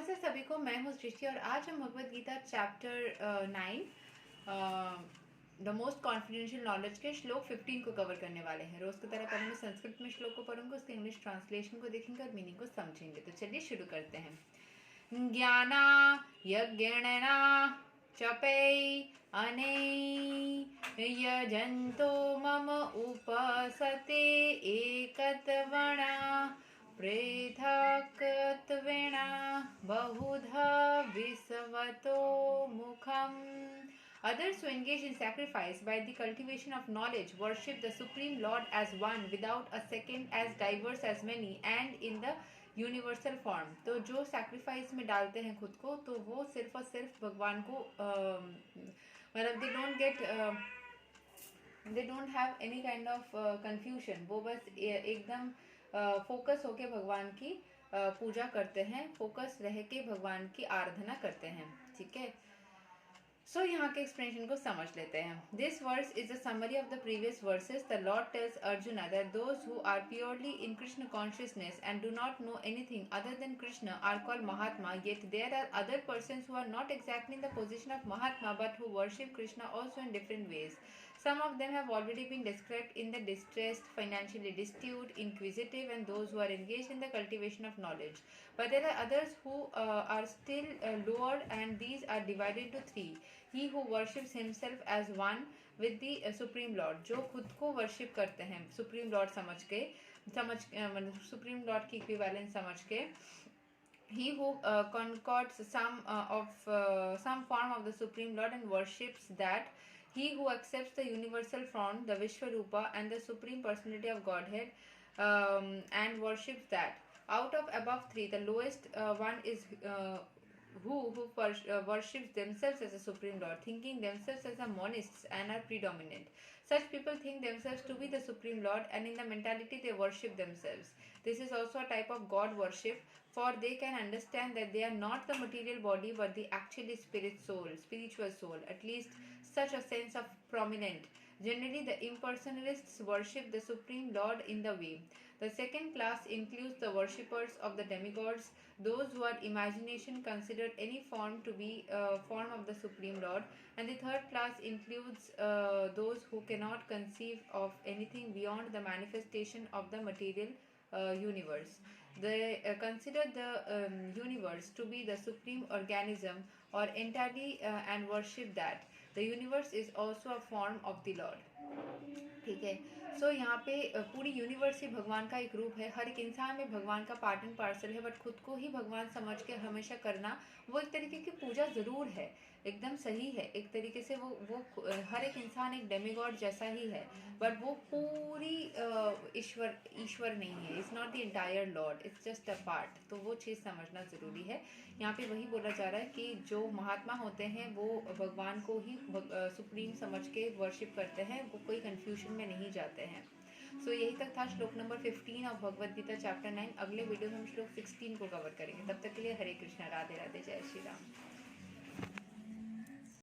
नमस्ते सभी को, मैं हूँ सृष्टि और आज हम Bhagavad Gita chapter 9 the most confidential knowledge के श्लोक 15 को कवर करने वाले हैं। रोज की तरह पहले मैं संस्कृत में श्लोक को पढ़ूंगा, उसके इंग्लिश ट्रांसलेशन को देखेंगे और मीनिंग को समझेंगे। तो चलिए शुरू करते हैं। ज्ञाना यज्ञेना चपै अनै यजन्तो मम उपसते एकत्वणा पृथक्त्वेन बहुधा विसवतो मुखम्. Others who engage in sacrifice by the cultivation of knowledge worship the Supreme Lord as one without a second, as diverse as many, and in the universal form. तो जो सैक्रिफाइस में डालते हैं खुद को, तो वो सिर्फ और सिर्फ भगवान को मतलब they don't have any kind of confusion. वो बस एकदम फोकस होके भगवान की पूजा करते हैं, फोकस रह के भगवान की आराधना करते हैं. ठीक है, सो यहाँ के एक्सप्लेनेशन को समझ लेते हैं. This verse is a summary of the previous verses. The Lord tells Arjuna that those who are purely in Krishna consciousness and do not know anything other than Krishna are called mahatma. Yet there are other persons who are not exactly in the position of mahatma but who worship Krishna also in different ways. Some of them have already been described in the distressed, financially destitute, inquisitive, and those who are engaged in the cultivation of knowledge. But there are others who are still lowered, and these are divided into three. He who worships himself as one with the Supreme Lord, जो खुद को worship करते हैं Supreme Lord मतलब Supreme Lord की equivalent समझ के. He who concocts some form of the Supreme Lord and worships that. He who accepts the universal form, the Vishwarupa, and the Supreme Personality of Godhead, and worships that. Out of above three, the lowest one is who worships themselves as a Supreme Lord, thinking themselves as a monists and are predominant. Such people think themselves to be the Supreme Lord, and in the mentality they worship themselves. This is also a type of God worship, for they can understand that they are not the material body but the actually spiritual soul, at least such a sense of prominent. Generally, the impersonalists worship the Supreme Lord in the way. The second class includes the worshippers of the demigods, those who are imagination considered any form to be a form of the Supreme Lord, and the third class includes those who cannot conceive of anything beyond the manifestation of the material universe. They consider the universe to be the supreme organism or entirely and worship that. The universe is also a form of the Lord. ठीक है, सो यहाँ पे पूरी universe ही भगवान का एक रूप है. हर एक इंसान में भगवान का पार्ट एंड पार्सल है, बट खुद को ही भगवान समझ के हमेशा करना वो एक तरीके की पूजा ज़रूर है, एकदम सही है. एक तरीके से वो हर एक इंसान एक डेमिगॉड जैसा ही है, बट वो पूरी ईश्वर नहीं है. It's not the entire Lord, it's just a part. तो वो चीज़ समझना ज़रूरी है. यहाँ पे वही बोला जा रहा है कि जो महात्मा होते हैं वो भगवान को ही सुप्रीम समझ के वर्शिप करते हैं, वो कोई कन्फ्यूजन में नहीं जाते हैं. सो यही तक था श्लोक नंबर 15 ऑफ भगवद गीता चैप्टर 9. अगले वीडियो में हम श्लोक 16 को कवर करेंगे. तब तक के लिए हरे कृष्णा, राधे राधे, जय श्री राम.